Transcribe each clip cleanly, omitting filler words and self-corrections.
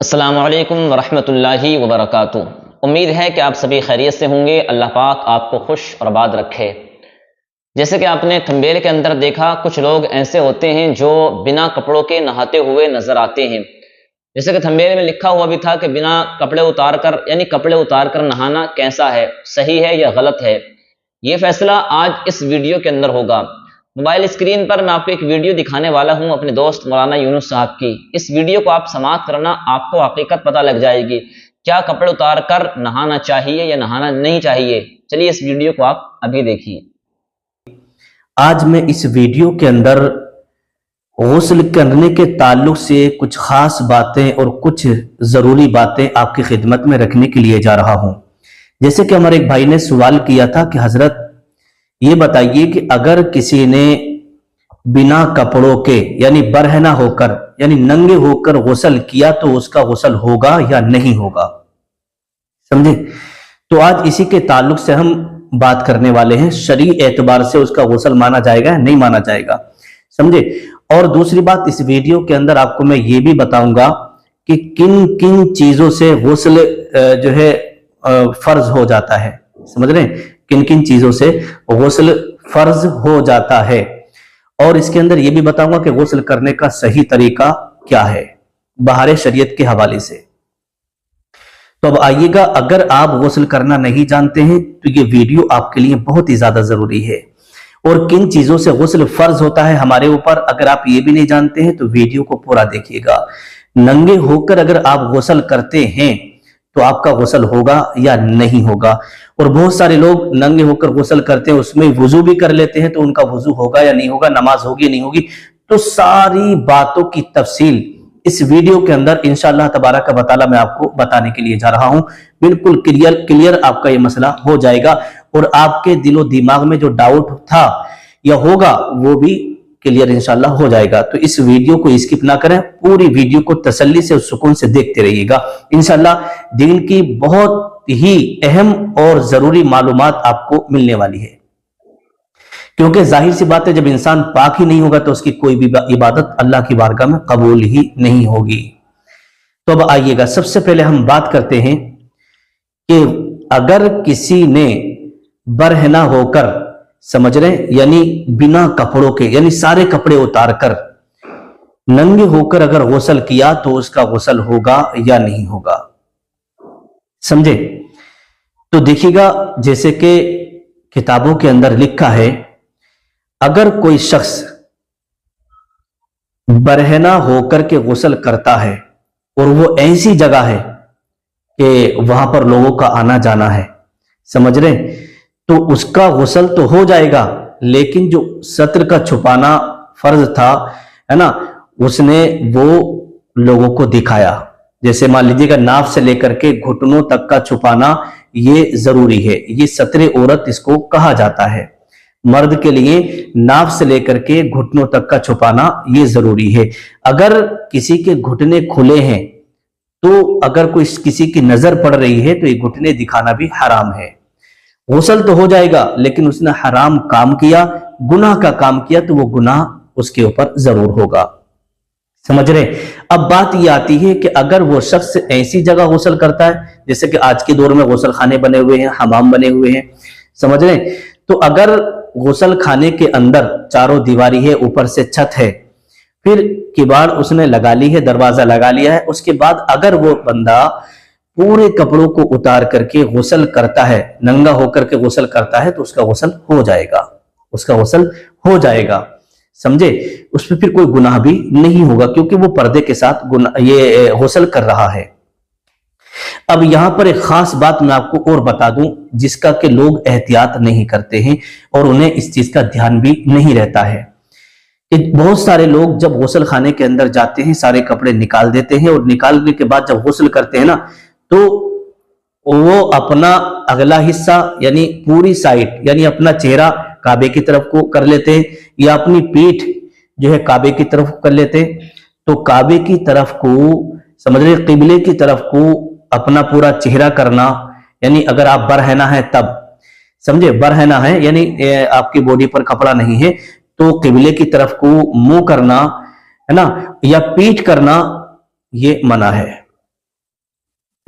السلام علیکم ورحمۃ اللہ وبرکاتہ۔ امید ہے کہ آپ سبھی خیریت سے ہوں گے۔ اللہ پاک آپ کو خوش اور آباد رکھے۔ جیسے کہ آپ نے تھمبیل کے اندر دیکھا، کچھ لوگ ایسے ہوتے ہیں جو بنا کپڑوں کے نہاتے ہوئے نظر آتے ہیں۔ جیسے کہ تھمبیل میں لکھا ہوا بھی تھا کہ بنا کپڑے اتار کر کپڑے اتار کر نہانا کیسا ہے، صحیح ہے یا غلط ہے، یہ فیصلہ آج اس ویڈیو کے اندر ہوگا۔ موبائل اسکرین پر میں آپ کو ایک ویڈیو دکھانے والا ہوں اپنے دوست مولانا یونس صاحب کی۔ اس ویڈیو کو آپ سماعت کرنا، آپ کو حقیقت پتہ لگ جائے گی کیا کپڑے اتار کر نہانا چاہیے یا نہانا نہیں چاہیے۔ چلیے اس ویڈیو کو آپ ابھی دیکھیے۔ آج میں اس ویڈیو کے اندر غسل کرنے کے تعلق سے کچھ خاص باتیں اور کچھ ضروری باتیں آپ کی خدمت میں رکھنے کے لیے جا رہا ہوں۔ جیسے کہ ہمارے ایک بھائی نے سوال کیا تھا کہ حضرت یہ بتائیے کہ اگر کسی نے بنا کپڑوں کے یعنی برہنہ ہو کر یعنی ننگے ہو کر غسل کیا تو اس کا غسل ہوگا یا نہیں ہوگا، سمجھے؟ تو آج اسی کے تعلق سے ہم بات کرنے والے ہیں۔ شرعی اعتبار سے اس کا غسل مانا جائے گا یا نہیں مانا جائے گا، سمجھے؟ اور دوسری بات، اس ویڈیو کے اندر آپ کو میں یہ بھی بتاؤں گا کہ کن کن چیزوں سے غسل جو ہے فرض ہو جاتا ہے، سمجھ رہے ہیں؟ کن کن چیزوں سے غسل فرض ہو جاتا ہے، اور اس کے اندر یہ بھی بتاؤں گا کہ غسل کرنے کا صحیح طریقہ کیا ہے بہار شریعت کے حوالے سے۔ تو اب آئیے گا، اگر آپ غسل کرنا نہیں جانتے ہیں تو یہ ویڈیو آپ کے لیے بہت ہی زیادہ ضروری ہے۔ اور کن چیزوں سے غسل فرض ہوتا ہے ہمارے اوپر، اگر آپ یہ بھی نہیں جانتے ہیں تو ویڈیو کو پورا دیکھیے گا۔ ننگے ہو کر اگر آپ غسل کرتے ہیں تو آپ کا غسل ہوگا یا نہیں ہوگا۔ اور بہت سارے لوگ ننگے ہو کر غسل کرتے ہیں، اس میں وضو بھی کر لیتے ہیں، تو ان کا وضو ہوگا یا نہیں ہوگا، نماز ہوگی یا نہیں ہوگی۔ تو ساری باتوں کی تفصیل اس ویڈیو کے اندر انشاءاللہ تبارک و تعالی میں آپ کو بتانے کے لیے جا رہا ہوں۔ بالکل کلیئر آپ کا یہ مسئلہ ہو جائے گا، اور آپ کے دل و دماغ میں جو ڈاؤٹ تھا یا ہوگا وہ بھی کلیئر انشاءاللہ ہو جائے گا۔ تو اس ویڈیو کو اسکپ نہ کریں، پوری ویڈیو کو تسلی سے اور سکون سے دیکھتے رہیے گا۔ انشاءاللہ دین کی بہت ہی اہم اور ضروری معلومات آپ کو ملنے والی ہے، کیونکہ ظاہر سی بات ہے جب انسان پاک ہی نہیں ہوگا تو اس کی کوئی بھی عبادت اللہ کی بارگاہ میں قبول ہی نہیں ہوگی۔ تو اب آئیے گا، سب سے پہلے ہم بات کرتے ہیں کہ اگر کسی نے برہنہ ہو کر، سمجھ رہے ہیں، یعنی بنا کپڑوں کے یعنی سارے کپڑے اتار کر ننگے ہو کر اگر غسل کیا تو اس کا غسل ہوگا یا نہیں ہوگا، سمجھے؟ تو دیکھیے گا، جیسے کہ کتابوں کے اندر لکھا ہے، اگر کوئی شخص برہنہ ہو کر کے غسل کرتا ہے اور وہ ایسی جگہ ہے کہ وہاں پر لوگوں کا آنا جانا ہے، سمجھ رہے ہیں، تو اس کا غسل تو ہو جائے گا، لیکن جو ستر کا چھپانا فرض تھا ہے نا، اس نے وہ لوگوں کو دکھایا۔ جیسے مان لیجیے گا ناف سے لے کر کے گھٹنوں تک کا چھپانا یہ ضروری ہے، یہ ستر عورت اس کو کہا جاتا ہے۔ مرد کے لیے ناف سے لے کر کے گھٹنوں تک کا چھپانا یہ ضروری ہے۔ اگر کسی کے گھٹنے کھلے ہیں تو اگر کوئی کسی کی نظر پڑ رہی ہے تو یہ گھٹنے دکھانا بھی حرام ہے۔ غسل تو ہو جائے گا، لیکن اس نے حرام کام کیا، گناہ کا کام کیا، تو وہ گناہ اس کے اوپر ضرور ہوگا، سمجھ رہے؟ اب بات یہ آتی ہے کہ اگر وہ شخص ایسی جگہ غسل کرتا ہے، جیسے کہ آج کے دور میں غسل خانے بنے ہوئے ہیں، حمام بنے ہوئے ہیں، سمجھ رہے؟ تو اگر غسل خانے کے اندر چاروں دیواری ہے، اوپر سے چھت ہے، پھر کباڑ اس نے لگا لی ہے، دروازہ لگا لیا ہے، اس کے بعد اگر وہ بندہ پورے کپڑوں کو اتار کر کے غسل کرتا ہے، ننگا ہو کر کے غسل کرتا ہے، تو اس کا غسل ہو جائے گا، اس کا غسل ہو جائے گا، سمجھے؟ اس پہ پھر کوئی گناہ بھی نہیں ہوگا، کیونکہ وہ پردے کے ساتھ یہ غسل کر رہا ہے۔ اب یہاں پر ایک خاص بات میں آپ کو اور بتا دوں، جس کا کہ لوگ احتیاط نہیں کرتے ہیں اور انہیں اس چیز کا دھیان بھی نہیں رہتا ہے، کہ بہت سارے لوگ جب غسل خانے کے اندر جاتے ہیں سارے کپڑے نکال دیتے ہیں، اور نکالنے کے بعد جب غسل کرتے ہیں نا تو وہ اپنا اگلا حصہ یعنی پوری سائٹ یعنی اپنا چہرہ کعبے کی طرف کو کر لیتے ہیں، یا اپنی پیٹھ جو ہے کعبے کی طرف کر لیتے ہیں۔ تو کعبے کی طرف کو، سمجھ رہے، قبلے کی طرف کو اپنا پورا چہرہ کرنا، یعنی اگر آپ برہنہ ہیں تب، سمجھے؟ برہنہ ہے یعنی آپ کی باڈی پر کپڑا نہیں ہے، تو قبلے کی طرف کو منہ کرنا ہے نا، یا پیٹھ کرنا، یہ منع ہے،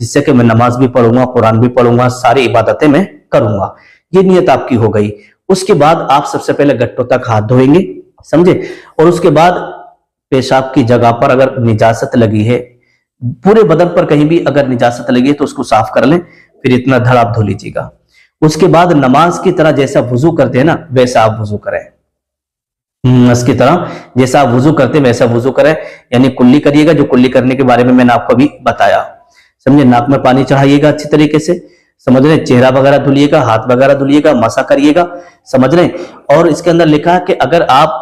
جس سے کہ میں نماز بھی پڑھوں گا, قرآن بھی پڑھوں گا, ساری عبادتیں میں کروں گا. یہ نیت آپ کی ہو گئی. اس کے بعد آپ سب سے پہلے گٹوں تک ہاتھ دھوئیں گے, سمجھے, اور اس کے بعد پیشاب کی جگہ پر اگر نجاست لگی ہے, پورے بدن پر کہیں بھی اگر نجاست لگی ہے تو اس کو صاف کر لیں, پھر اتنا دھڑ آپ دھو لیجیے گا. اس کے بعد نماز کی طرح جیسا وضو کرتے ہیں نا ویسا آپ وضو کریں, اس کی طرح جیسا آپ وضو کرتے ہیں ویسا وضو کریں, یعنی کلی کریے گا, جو کلی کرنے کے بارے میں نے آپ کو ابھی بتایا, سمجھے. ناک میں پانی چڑھائیے گا اچھی طریقے سے, سمجھ رہے, چہرہ وغیرہ دھلیے گا, ہاتھ وغیرہ دھلیے گا, مسا کریے گا, سمجھ رہے. اور اس کے اندر لکھا ہے کہ اگر آپ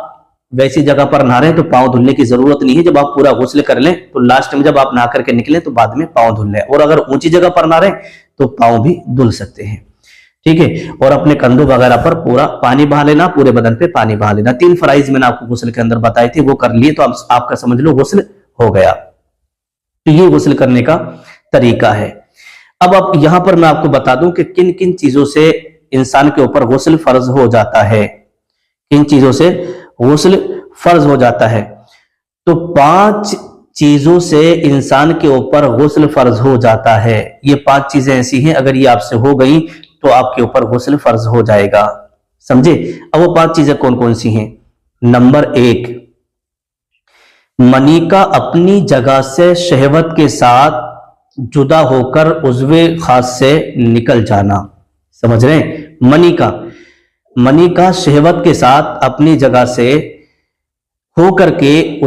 ویسی جگہ پر نہا رہے ہیں تو پاؤں دھلنے کی ضرورت نہیں ہے, جب آپ پورا غسل کر لیں تو لاسٹ میں جب آپ نہا کر کے نکلیں تو بعد میں پاؤں دھل لیں, اور اگر اونچی جگہ پر نہا رہے ہیں تو پاؤں بھی دھل سکتے ہیں, ٹھیک ہے. اور اپنے کندھوں وغیرہ پر پورا پانی بہا لینا, پورے بدن پہ پانی بہا لینا. 3 فرائض میں نے آپ کو غسل کے اندر بتائے تھے, وہ کر لیے تو آپ کا سمجھ لو غسل ہو گیا. تو یہ غسل کرنے کا طریقہ ہے. اب یہاں پر میں آپ کو بتا دوں کہ کن کن چیزوں سے انسان کے اوپر غسل فرض ہو جاتا ہے, کن چیزوں سے غسل فرض ہو جاتا ہے. تو 5 چیزوں سے انسان کے اوپر غسل فرض ہو جاتا ہے. یہ 5 چیزیں ایسی ہیں, اگر یہ آپ سے ہو گئی تو آپ کے اوپر غسل فرض ہو جائے گا, سمجھے. اب وہ 5 چیزیں کون کون سی ہیں؟ نمبر 1, منی کا اپنی جگہ سے شہوت کے ساتھ جدا ہو کر عضو خاص سے نکل جانا, سمجھ رہے ہیں. منی کا شہوت کے ساتھ اپنی جگہ سے ہو کر کے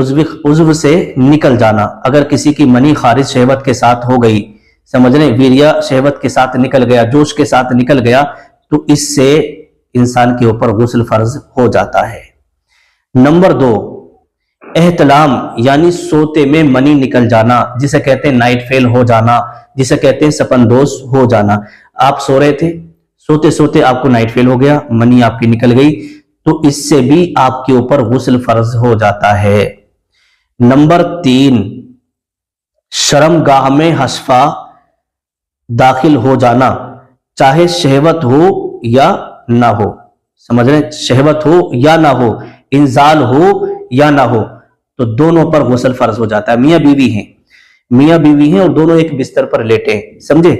عضو سے نکل جانا. اگر کسی کی منی خارج شہوت کے ساتھ ہو گئی, سمجھ رہے, ویریا شہوت کے ساتھ نکل گیا, جوش کے ساتھ نکل گیا, تو اس سے انسان کے اوپر غسل فرض ہو جاتا ہے. نمبر 2, احتلام یعنی سوتے میں منی نکل جانا, جسے کہتے ہیں نائٹ فیل ہو جانا, جسے کہتے ہیں سپندوز ہو جانا. آپ سو رہے تھے, سوتے سوتے آپ کو نائٹ فیل ہو گیا, منی آپ کی نکل گئی, تو اس سے بھی آپ کے اوپر غسل فرض ہو جاتا ہے. نمبر 3, شرم گاہ میں حشفہ داخل ہو جانا, چاہے شہوت ہو یا نہ ہو, سمجھ رہے, شہوت ہو یا نہ ہو, انزال ہو یا نہ ہو, تو دونوں پر غسل فرض ہو جاتا ہے. میاں بیوی ہیں اور دونوں ایک بستر پر لیٹے ہیں, سمجھے,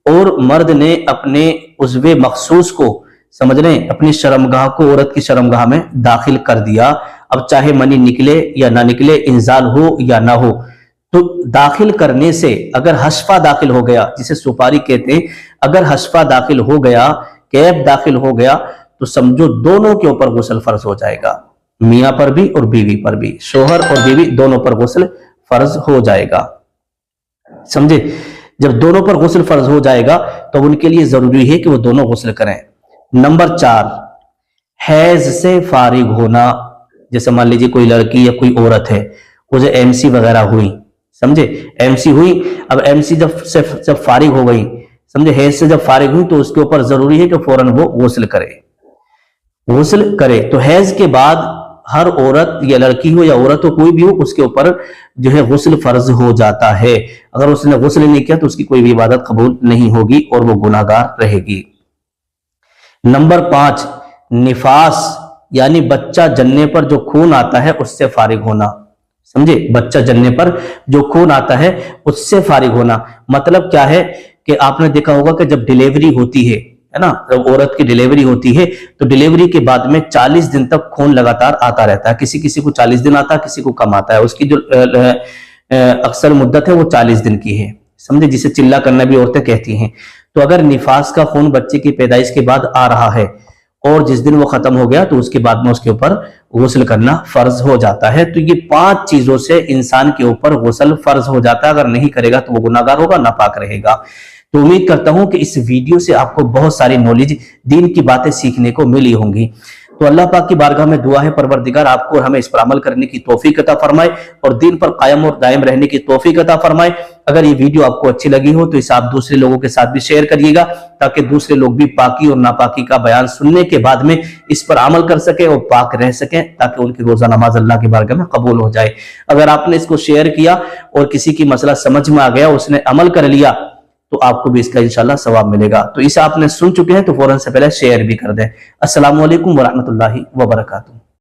اور مرد نے اپنے عضو مخصوص کو, سمجھ رہے ہیں, اپنی شرمگاہ کو عورت کی شرمگاہ میں داخل کر دیا. اب چاہے منی نکلے یا نہ نکلے, انزال ہو یا نہ ہو, تو داخل کرنے سے اگر حشفہ داخل ہو گیا, جسے سپاری کہتے ہیں, اگر حشفہ داخل ہو گیا, کیب داخل ہو گیا, تو سمجھو دونوں کے اوپر غسل فرض ہو جائے گا, میاں پر بھی اور بیوی پر بھی, شوہر اور بیوی دونوں پر غسل فرض ہو جائے گا, سمجھے. جب دونوں پر غسل فرض ہو جائے گا تو ان کے لیے ضروری ہے کہ وہ دونوں غسل کریں. نمبر 4, حیض سے فارغ ہونا. جیسے مان لیجیے کوئی لڑکی یا کوئی عورت ہے, اسے MC وغیرہ ہوئی, سمجھے, MC ہوئی, اب MC جب فارغ ہو گئی, سمجھے, حیض سے جب فارغ ہوئی, تو اس کے اوپر ضروری ہے کہ فوراً وہ غسل کرے. تو حیض کے بعد ہر عورت یا لڑکی ہو یا عورت ہو, کوئی بھی ہو, اس کے اوپر جو ہے غسل فرض ہو جاتا ہے. اگر اس نے غسل نہیں کیا تو اس کی کوئی بھی عبادت قبول نہیں ہوگی اور وہ گناہگار رہے گی. نمبر 5, نفاس یعنی بچہ جننے پر جو خون آتا ہے اس سے فارغ ہونا, سمجھے, بچہ جننے پر جو خون آتا ہے اس سے فارغ ہونا. مطلب کیا ہے کہ آپ نے دیکھا ہوگا کہ جب ڈیلیوری ہوتی ہے نا, جب عورت کی ڈیلیوری ہوتی ہے تو ڈیلیوری کے بعد میں 40 دن تک خون لگاتار آتا رہتا ہے. کسی کو 40 دن آتا ہے, کسی کو کم آتا ہے. اس کی جو اکثر مدت ہے وہ 40 دن کی ہے, سمجھے, جسے چلا کرنا بھی عورتیں کہتی ہیں. تو اگر نفاس کا خون بچے کی پیدائش کے بعد آ رہا ہے اور جس دن وہ ختم ہو گیا تو اس کے بعد میں اس کے اوپر غسل کرنا فرض ہو جاتا ہے. تو یہ 5 چیزوں سے انسان کے اوپر غسل فرض ہو جاتا ہے. اگر نہیں کرے گا تو وہ گناہگار ہوگا, ناپاک رہے گا. تو امید کرتا ہوں کہ اس ویڈیو سے آپ کو بہت ساری نالج, دین کی باتیں سیکھنے کو ملی ہوں گی. تو اللہ پاک کی بارگاہ میں دعا ہے پروردگار آپ کو اور ہمیں اس پر عمل کرنے کی توفیق عطا فرمائے اور دین پر قائم اور دائم رہنے کی توفیق عطا فرمائے. اگر یہ ویڈیو آپ کو اچھی لگی ہو تو اسے آپ دوسرے لوگوں کے ساتھ بھی شیئر کریے گا, تاکہ دوسرے لوگ بھی پاکی اور ناپاکی کا بیان سننے کے بعد میں اس پر عمل کر سکیں اور پاک رہ سکیں, تاکہ ان کی روزہ نماز اللہ کی بارگاہ میں قبول ہو جائے. اگر آپ نے اس کو شیئر کیا اور کسی کی مسئلہ سمجھ میں آ گیا, اس نے عمل کر لیا, تو آپ کو بھی اس کا انشاءاللہ ثواب ملے گا. تو اسے آپ نے سن چکے ہیں تو فوراً سے پہلے شیئر بھی کر دیں. السلام علیکم ورحمۃ اللہ وبرکاتہ.